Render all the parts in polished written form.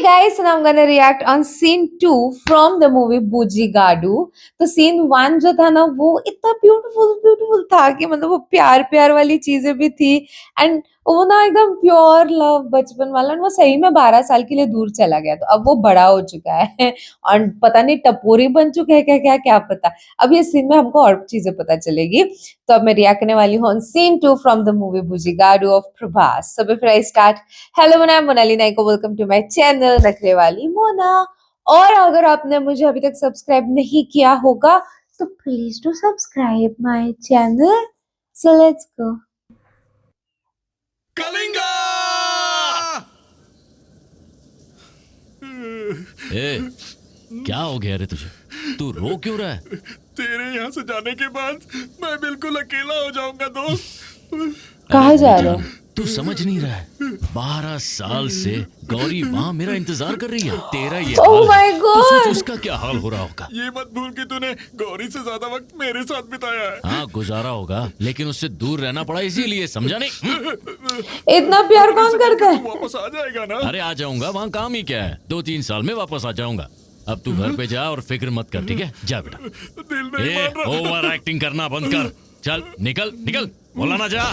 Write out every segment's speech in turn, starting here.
guys, and I'm gonna react on scene 2 from the movie Booji Gadu. तो scene 1 जो था ना वो इतना ब्यूटीफुल था कि मतलब वो प्यार प्यार वाली चीजें भी थी एंड वो ना एकदम प्योर लव बचपन वाला। वो सही में 12 साल के लिए दूर चला गया तो अब वो बड़ा हो चुका है और पता नहीं टपोरी बन चुका है क्या पता। अब ये सीन में हमको और चीजें पता चलेगी। तो अब मैं रिएक्ट करने वाली हूँ scene 2 from the movie Bujjigadu of Prabhas. So before I start, hello Mona, Monali Naik को वेलकम टू माय चैनल नखरे वाली मोना। और अगर आपने मुझे अभी तक सब्सक्राइब नहीं किया होगा तो please do subscribe my channel. So let's go. Kalinga! ए, क्या हो गया रे तुझे? तू रो क्यों रहा है? तेरे यहाँ से जाने के बाद मैं बिल्कुल अकेला हो जाऊंगा दोस्त। कहाँ जा रहे हो? तू समझ नहीं रहा है? 12 साल से गौरी वहाँ मेरा इंतजार कर रही है। तेरा ये Oh हाल my है, तो God! सोच उसका क्या हाल हो रहा होगा। ये मत भूल कि तूने गौरी से ज्यादा वक्त मेरे साथ बिताया है। हाँ गुजारा होगा, लेकिन उससे दूर रहना पड़ा इसीलिए, समझा नहीं? इतना प्यार कौन करता है? तू वापस आ जाएगा ना? अरे आ जाऊंगा, वहाँ काम ही क्या है। 2-3 साल में वापस आ जाऊंगा। अब तू घर पे जा और फिक्र मत कर, ठीक है? जा बेटा। दिल नहीं मान रहा। ओवर एक्टिंग करना बंद कर। चल निकल निकल, बोला ना जा।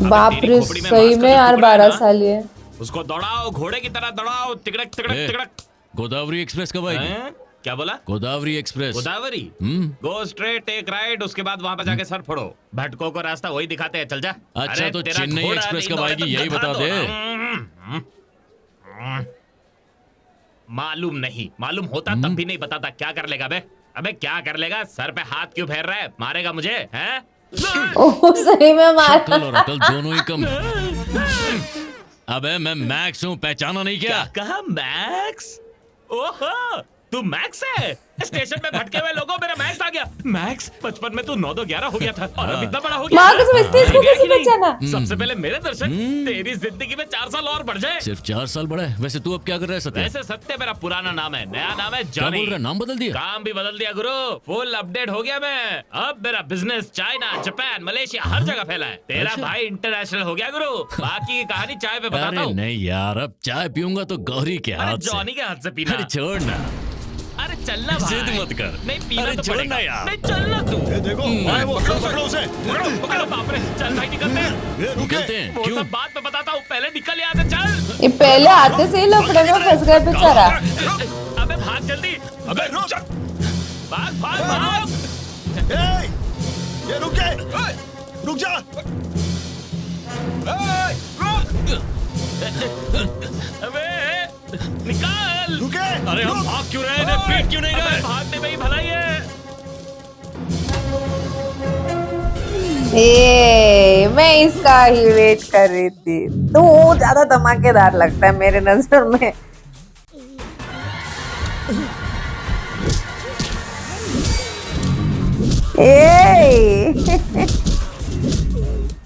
बाप रे, सही में यार 12 साल है। उसको दौड़ाओ, घोड़े की तरह दौड़ाओ। तिकड़क तिकड़क ए, तिकड़क। गोदावरी एक्सप्रेस कब आएगी? हैं? क्या बोला? Godavari express. Godavari? Go straight, take right, उसके बाद वहां पर जाके सर फोड़ो। भटको को रास्ता वही दिखाते हैं, चल जा। अच्छा, अरे तो तेरा चेन्नई घोड़ा एक्सप्रेस नहीं कब दौड़े आएगी, तो यही गधा बता दे। मालूम नहीं, मालूम होता तब भी नहीं बताता। क्या कर लेगा बे? अबे क्या कर लेगा? सर पे हाथ क्यों फेर रहा है? मारेगा मुझे, हैं? ओह सही में मार। शक्ल और अकल दोनों ही कम है। अबे मैं मैक्स हूँ, पहचाना नहीं क्या? कहा मैक्स? ओहो, तू मैक्स है? स्टेशन पे भटके हुए लोगों, मेरा मैक्स आ गया। मैक्स, बचपन में तू 9-2-11 हो गया था और अब इतना बड़ा हो गया। माँ कसम, इससे इसको कैसे पहचाना? सबसे पहले मेरे दर्शन, तेरी जिंदगी में 4 साल और बढ़ जाए। सिर्फ 4 साल बड़ा है। वैसे तू अब क्या कर रहा है सत्या? वैसे सत्य मेरा पुराना नाम है, नया नाम है क्या जॉनी। बोल रहा है? नाम बदल दिया? काम भी बदल दिया गुरु, फुल अपडेट हो गया मैं। अब मेरा बिजनेस चाइना, जापान, मलेशिया हर जगह फैला है। तेरा अच्छा। भाई इंटरनेशनल हो गया गुरु। बाकी की कहानी चाय पे बताता अरे हूँ। नहीं यार, अब चाय पीऊंगा तो गौरी के अरे हाथ जॉनी से। के हाथ से पीना। अरे छोड़ ना, अरे चलना भाई, जिद मत कर। नहीं पीना अरे तो छोड़ पड़ेगा। ना यार। नहीं चलना तू। देखो, आए वो, पकड़ो उसे। पकड़ो, बाप रे, चल भाई निकलते हैं। निकलते हैं। वो क्यों? सब बात में बताता हूँ, पहले निकल यहाँ से, चल। ये पहले आते से ही लफड़े में फंस गए बेचारा। अबे भाग जल्दी, अबे रुक! भाग भाग भाग। ये रुक जा! अबे निकाल। रुके! अरे हम भाग क्यों रहे हैं? पीट क्यों नहीं अबे रहे? भागने में ही भलाई है। मैं इसका ही वेट कर रही थी। तो वो ज्यादा धमाकेदार लगता है मेरे नजर में।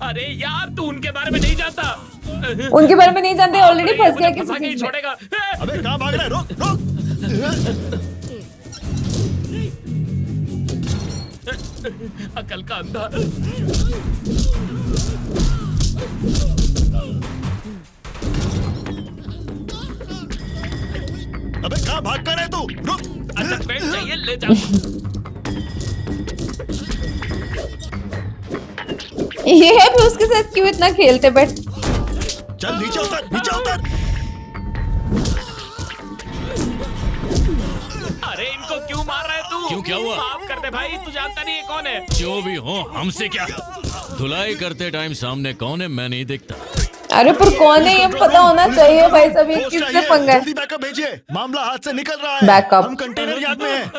अरे यार तू उनके बारे में नहीं जानता। उनके बारे में नहीं जानते, ऑलरेडी फंस गया मुझे फंसा के ही किसी चीज में। छोड़ेगा। अबे कहाँ भाग रहा है? रुक! अकल का अंधा। अबे कहाँ भाग कर है तू? रुक! अच्छा पेट चाहिए, ले जा। ये है भी उसके साथ क्यों इतना खेलते बैठ। चल नीचे उतर, नीचे उतर! अरे इनको क्यों मार रहा है तू? क्यों, क्या हुआ? माफ कर दे भाई, तू जानता नहीं है कौन है। जो भी हो, हमसे क्या? धुलाई करते टाइम सामने कौन है मैं नहीं देखता। अरे पर कौन है ये पता होना चाहिए भाई साहब, ये पोस्ट किससे चाहिए, पंगा है? जल्दी बैकअप भेजिए। मामला हाथ से निकल रहा है। बैकअप। हम कंटेनर यार्ड में हैं।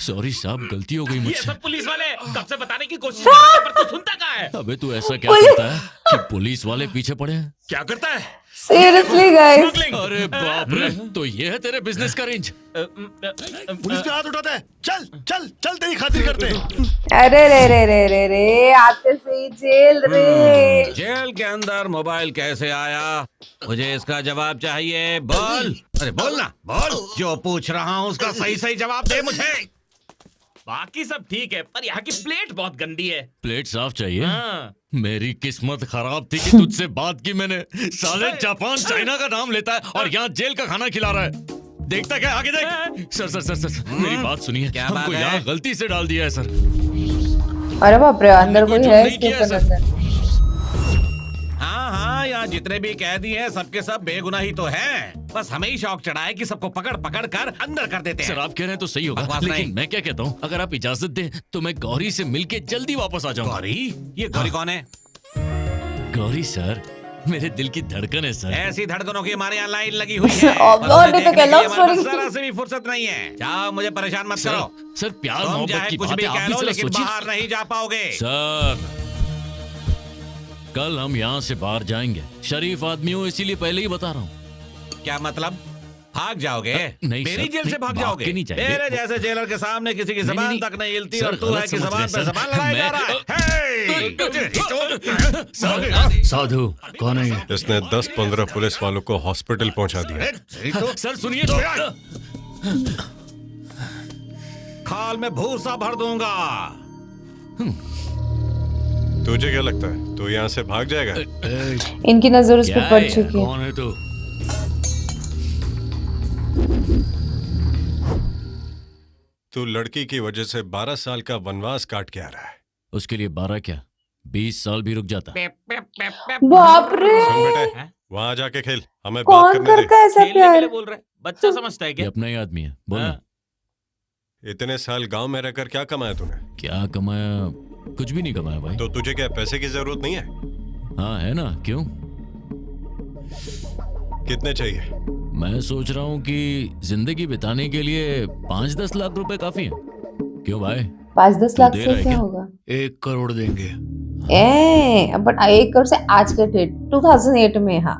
सॉरी साहब, गलती हो गई ये मुझसे। सब पुलिस वाले कब से बताने की कोशिश कर रहे हैं, पर तू सुनता कहाँ है? अबे तू ऐसा क्या करता है कि पुलिस वाले पीछे पड़े हैं? क्या करता है? Seriously guys. अरे बाप रे, तो ये है तेरे बिजनेस का रेंज? पुलिस पे हाथ उठाता है। चल चल चल, तेरी खातिर करते हैं। अरे रे आते से ही जेल रे। जेल के अंदर मोबाइल कैसे आया? मुझे इसका जवाब चाहिए। बोल, अरे बोल ना, बोल। जो पूछ रहा हूँ उसका सही सही जवाब दे मुझे। बाकी सब ठीक है, पर यहाँ की प्लेट बहुत गंदी है। प्लेट साफ चाहिए। हाँ। मेरी किस्मत खराब थी कि तुझसे बात की मैंने। साले जापान चाइना का नाम लेता है और यहाँ जेल का खाना खिला रहा है। देखता क्या, आगे देख। सर सर सर सर, मेरी बात सुनिए। क्या हमको बात है? यहाँ गलती से डाल दिया है सर। अरे बाप रे, अंदर कोई कोई जुर्म है नहीं इसके किया, ऊपर सर। नजर। हाँ हाँ, यहाँ जितने भी कैदी हैं सबके सब बेगुनाही तो हैं। बस हमें ही शौक चढ़ा है कि सबको पकड़ पकड़ कर अंदर कर देते हैं। सर आप कह रहे हैं तो सही होगा, बकवास लेकिन नहीं। मैं क्या कहता हूँ, अगर आप इजाजत दें तो मैं गौरी से मिलके जल्दी वापस आ जाऊंगा। गौरी? ये गौरी कौन है? गौरी सर मेरे दिल की धड़कन है सर। ऐसी धड़कनों की हमारे यहाँ लाइन लगी हुई है। और उन्हें नहीं तो देखने क्या, की love हमारे पास story। जरा से भी फुर्सत नहीं है। जाओ, मुझे परेशान मत सर, करो। सर प्यार तुम मोहब्बत चाहे की कुछ बात भी है, आप कह भी लो, जरा लेकिन सोचिए। बाहर नहीं जा पाओगे। सर कल हम यहाँ से बाहर जाएंगे। शरीफ आदमी हूँ इसीलिए पहले ही बता रहा हूँ। क्या मतलब? भाग जाओगे? नहीं मेरी सर, जेल से नहीं, भाग भाग जाओगे? के नहीं जाएंगे। मेरे जैसे जेलर के सामने किसी की जबान नहीं, तक नहीं हिलती सर, और तू गलत है कि समझ जबान रहे पे हैं, जबान सर। लड़ाई जा मैं- रहा है। हे! साधु कौन है ये? इसने 10-15 पुलिस वालों को हॉस्पिटल पहुंचा दिया। सर सुनिए तो। खाल में भूसा भर दूंगा। तुझे क्या लगता है तू यहाँ से भाग जाएगा? इनकी नजर उस क्या पर पड़ है? चुकी है। कौन है तू? तू लड़की की वजह से 12 साल का वनवास काट के आ रहा है। उसके लिए 12 क्या 20 साल भी रुक जाता। बाप रे, सुन बेटे, वहाँ जाके खेल, हमें बात कौन करने दे। करता है ऐसा खेलने के लिए प्यार? बोल रहे हैं। बच्चा समझता है ये क्या? अपना ही आदमी है, बोल ना। हाँ। इतने साल गांव में रहकर क्या कमाया तूने? क्या कमाया? कुछ भी नहीं कमाया भाई। तो तुझे क्या पैसे की जरूरत नहीं है? हाँ है ना, क्यों? कितने चाहिए? मैं सोच रहा हूँ कि जिंदगी बिताने के लिए 5-10 लाख रुपए काफी है। क्यों भाई? 5-10 तू लाख दे से रहा है क्या क्या? होगा? 1 करोड़ देंगे। बट 1 करोड़ से आज के डेट 2008 में, हाँ।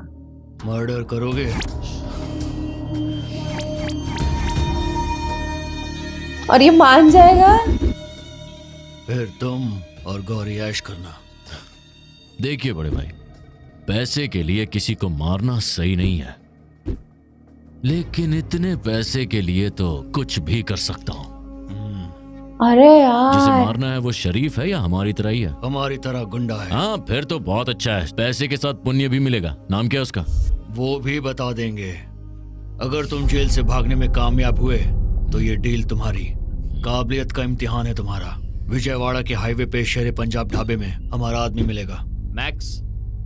मर्डर करोगे? और ये मान जाएगा? फिर तुम और गौरी ऐश करना। देखिए बड़े भाई, पैसे के लिए किसी को मारना सही नहीं है, लेकिन इतने पैसे के लिए तो कुछ भी कर सकता हूँ। अरे जिसे यार, मारना है वो शरीफ है या हमारी तरह ही है? हमारी तरह गुंडा है। हाँ फिर तो बहुत अच्छा है, पैसे के साथ पुण्य भी मिलेगा। नाम क्या है उसका? वो भी बता देंगे। अगर तुम जेल से भागने में कामयाब हुए तो ये डील तुम्हारी। काबिलियत का इम्तिहान है तुम्हारा। विजयवाड़ा के हाईवे पे शेरे पंजाब ढाबे में हमारा आदमी मिलेगा। मैक्स,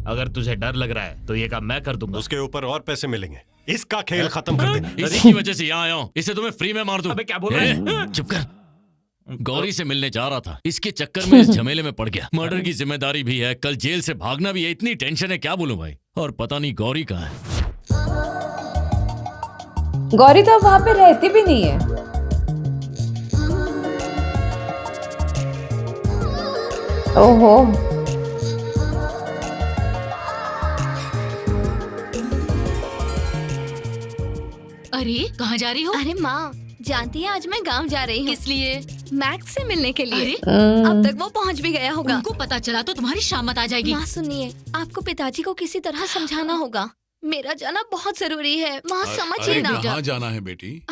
अगर तुझे डर लग रहा है तो ये काम मैं कर दूंगा। उसके ऊपर और पैसे मिलेंगे। इसका खेल खत्म कर देना। इसी की वजह से यहाँ आया हूँ, इसे तुम्हें फ्री में मार दूं। अबे क्या बोल रहे हैं? चुप कर। गौरी से मिलने जा रहा था, इसके चक्कर में इस झमेले में पड़ गया। मर्डर की जिम्मेदारी भी है, कल जेल से भागना भी है। इतनी टेंशन है, क्या बोलूं भाई। और पता नहीं गौरी कहाँ है। गौरी तो अब वहां पे रहती भी नहीं है। ओहो, अरे कहाँ जा रही हो? अरे माँ, जानती है आज मैं गांव जा रही हूँ। किस लिए? मैक्स से मिलने के लिए। अरे अब तक वो पहुँच भी गया होगा। उनको पता चला तो तुम्हारी शामत आ जाएगी। माँ सुनिए, आपको पिताजी को किसी तरह समझाना होगा। मेरा जाना बहुत जरूरी है। माँ समझिए ना। कहाँ जाना है बेटी?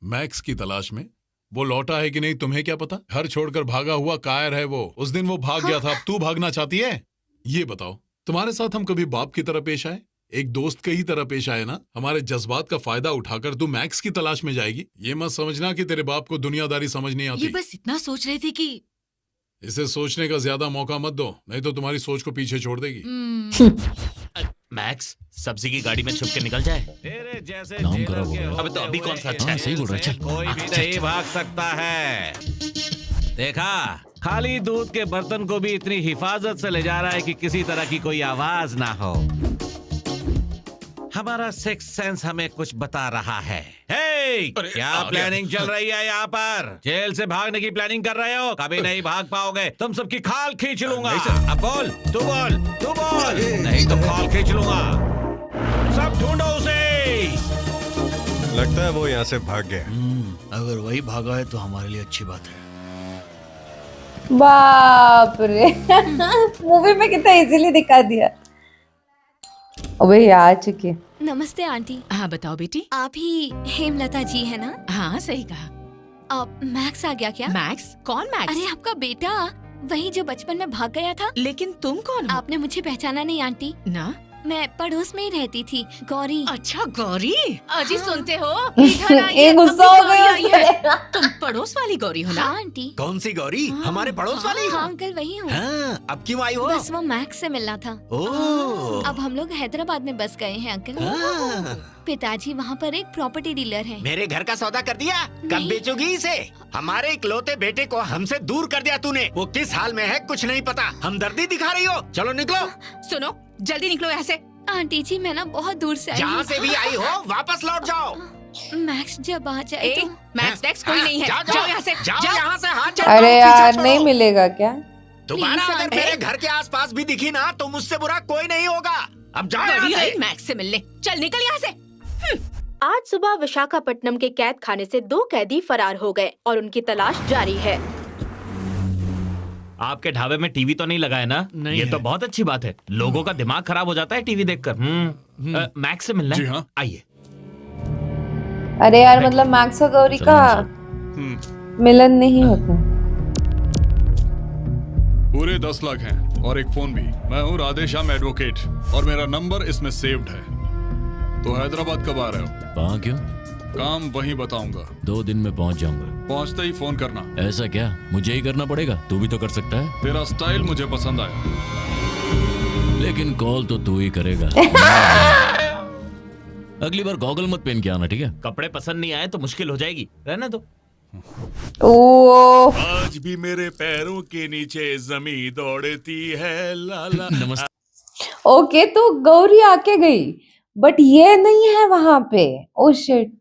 मैक्स की तलाश में। वो लौटा है कि नहीं तुम्हें क्या पता? घर छोड़कर भागा हुआ कायर है वो। उस दिन वो भाग गया था, अब तू भागना चाहती है? ये बताओ, तुम्हारे साथ हम कभी बाप की तरह पेश आए? एक दोस्त के ही तरह पेश आए ना? हमारे जज्बात का फायदा उठाकर तू मैक्स की तलाश में जाएगी? ये मत समझना कि तेरे बाप को दुनियादारी समझ नहीं ये आती। बस इतना सोच रही थी कि इसे सोचने का ज्यादा मौका मत दो, नहीं तो तुम्हारी सोच को पीछे छोड़ देगी। मैक्स, सब्जी की गाड़ी में छुप के निकल जाए। तेरे जैसे नाम जेलर करा के बोल रहा है। अबे तो अभी कौन सा अच्छा हाँ, है? सही बोल रहा है, चल। कोई भी नहीं भाग सकता है। देखा, खाली दूध के बर्तन को भी इतनी हिफाजत से ले जा रहा है कि किसी तरह की कोई आवाज ना हो। हमारा सिक्स सेंस हमें कुछ बता रहा है। हे, क्या प्लानिंग चल रही है यहाँ पर? जेल से भागने की प्लानिंग कर रहे हो? कभी नहीं भाग पाओगे। तुम सबकी खाल खींच लूंगा। अब बोल, तू बोल, तू बोल, नहीं तो खाल खींच लूंगा। सब ढूंढो उसे। लगता है वो यहाँ से भाग गया। अगर वही भागा है तो हमारे लिए अच्छी बात है। बाप रे। मूवी में कितना इजीली दिखा दिया। अबे ये आ चुकी है। नमस्ते आंटी। हाँ बताओ बेटी। आप ही हेमलता जी है ना? हाँ सही कहा। मैक्स आ गया क्या? मैक्स? कौन मैक्स? अरे आपका बेटा, वही जो बचपन में भाग गया था। लेकिन तुम कौन हो? आपने मुझे पहचाना नहीं आंटी? ना, मैं पड़ोस में ही रहती थी, गौरी। अच्छा गौरी, अजी हाँ। सुनते हो? इधर आइए, ये गुस्सा अभी हो गौरी गया आई है। तुम पड़ोस वाली गौरी हो ना? हाँ आंटी। कौन सी गौरी? हमारे पड़ोस वाली? हाँ अंकल वही हूँ। हाँ, अब क्यों आई हो? बस वो मैक्स से मिलना था। ओह, अब हम लोग हैदराबाद में बस गए हैं अंकल। हाँ। पिताजी वहाँ पर एक प्रॉपर्टी डीलर हैं। मेरे घर का सौदा कर दिया? कब नहीं। बेचोगी इसे? हमारे इकलौते बेटे को हमसे दूर कर दिया तूने। वो किस हाल में है कुछ नहीं पता, हमदर्दी दिखा रही हो। चलो निकलो। सुनो, जल्दी निकलो यहाँ से। आंटी जी मैं ना बहुत दूर से आई जहाँ हूँ। से भी आई हो वापस लौट जाओ। मैक्स जब आ जाए ए, तो। मैक्स टैक्स कोई नहीं है। जाओ यहाँ से, जाओ जाओ। यहाँ से, हाथ जोड़ो, अरे पीछे यार छोड़ो। नहीं मिलेगा क्या? दोबारा Please, अगर आंटी। मेरे घर के आसपास भी दिखी ना तो मुझसे बुरा कोई नहीं होगा। अब जाओ यहाँ गौरी से। आई मैक्स से मिलने। चल निकल यहाँ से। आज सुबह विशाखापट्टनम के कैद खाने से 2 कैदी फरार हो गए और उनकी तलाश जारी है। आपके ढाबे में टीवी तो नहीं लगा है ना? नहीं ये है। तो बहुत अच्छी बात है। लोगों का दिमाग खराब हो जाता है टीवी देखकर। मैक्स से मिलना है? जी हाँ। आइए। अरे यार मतलब मैक्स और गौरी का मिलन नहीं होता। पूरे 10 लाख हैं और एक फोन भी। मैं हूँ राधेश्याम एडवोकेट और मेरा नंबर इसमें सेव्ड है। तो हैदराबाद कब आ रहे हो? वहाँ क्यों? काम वहीं बताऊंगा। 2 दिन में पहुँच जाऊंगा। पहुंचते ही फोन करना। ऐसा क्या? मुझे ही करना पड़ेगा? तू भी तो कर सकता है। तेरा स्टाइल मुझे पसंद आया। लेकिन कॉल तो तू ही करेगा। अगली बार गॉगल मत पहन के आना, ठीक है? कपड़े पसंद नहीं आए तो मुश्किल हो जाएगी, रहना दो। ओ आज भी मेरे पैरों के नीचे जमी दौड़ती है लाला। नमस्ते। ओके तो गौरी आके गई बट ये नहीं है वहां पे। ओ शिट,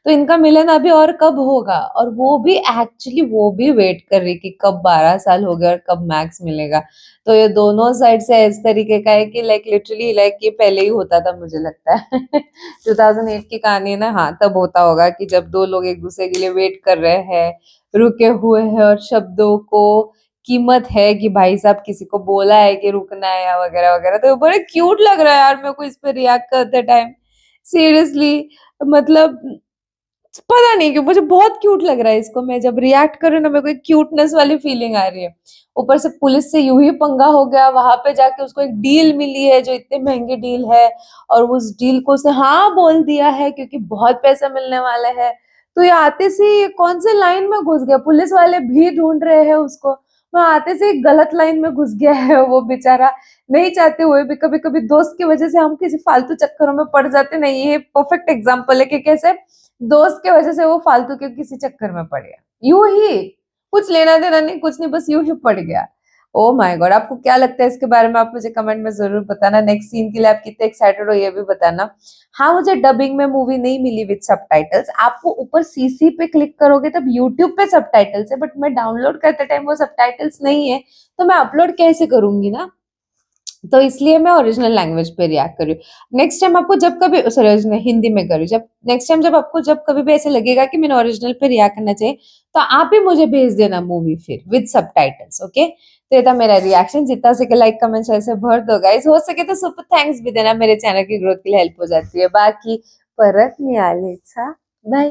तो इनका मिलन अभी और कब होगा? और वो भी एक्चुअली वो भी वेट कर रही कि कब 12 साल हो गए और कब मैक्स मिलेगा। तो ये दोनों साइड से इस तरीके का है कि लाइक लिटरली लाइक ये पहले ही होता था मुझे लगता है। 2008 की कहानी है ना। हाँ तब होता होगा कि जब 2 लोग एक दूसरे के लिए वेट कर रहे हैं, रुके हुए हैं और शब्दों को कीमत है कि भाई साहब किसी को बोला है कि रुकना है या वगैरह वगैरह। तो बड़ा क्यूट लग रहा है यार मेरे को इस पे रिएक्ट करते टाइम। सीरियसली मतलब पता नहीं क्यों मुझे बहुत क्यूट लग रहा है इसको। मैं जब रिएक्ट कर रही हूँ ना मेरे को एक क्यूटनेस वाली फीलिंग आ रही है। ऊपर से पुलिस से यूं ही पंगा हो गया, वहां पे जाके उसको एक डील मिली है जो इतने महंगी डील है और उस डील को उसने हाँ बोल दिया है क्योंकि बहुत पैसा मिलने वाला है। तो ये आते से कौन से लाइन में घुस गया, पुलिस वाले भी ढूंढ रहे हैं उसको। मैं आते से एक गलत लाइन में घुस गया है वो बेचारा, नहीं चाहते हुए भी। कभी कभी दोस्त की वजह से हम किसी फालतू चक्करों में पड़ जाते। नहीं ये परफेक्ट एग्जाम्पल है कि कैसे दोस्त की वजह से वो फालतू के किसी चक्कर में पड़ गया। यूं ही कुछ लेना देना नहीं, कुछ नहीं, बस यूं ही पड़ गया। ओ माय गॉड, आपको क्या लगता है इसके बारे में? आप मुझे कमेंट में जरूर बताना। नेक्स्ट सीन के लिए आप कितने एक्साइटेड हो ये भी बताना। हाँ मुझे डबिंग में मूवी नहीं मिली विद सबटाइटल्स। आपको ऊपर सीसी पे क्लिक करोगे तब यूट्यूब पे सबटाइटल्स है, बट मैं डाउनलोड करते टाइम वो सबटाइटल्स नहीं है तो मैं अपलोड कैसे करूंगी ना। तो इसलिए मैं ओरिजिनल लैंग्वेज पे रिएक्ट कर रही हूँ। नेक्स्ट टाइम आपको जब कभी ओरिजिनल हिंदी में करूँ, जब नेक्स्ट टाइम जब आपको जब कभी भी ऐसे लगेगा कि मैंने ओरिजिनल पे रिएक्ट करना चाहिए तो आप ही मुझे भेज देना मूवी फिर विद सबटाइटल्स। ओके तो ये था मेरा रिएक्शन। जितना सके लाइक कमेंट शेयर से भर दो गाइस। हो सके तो सुपर थैंक्स भी देना, मेरे चैनल की ग्रोथ के लिए हेल्प हो जाती है। बाकी परत मिळालीचा बाय।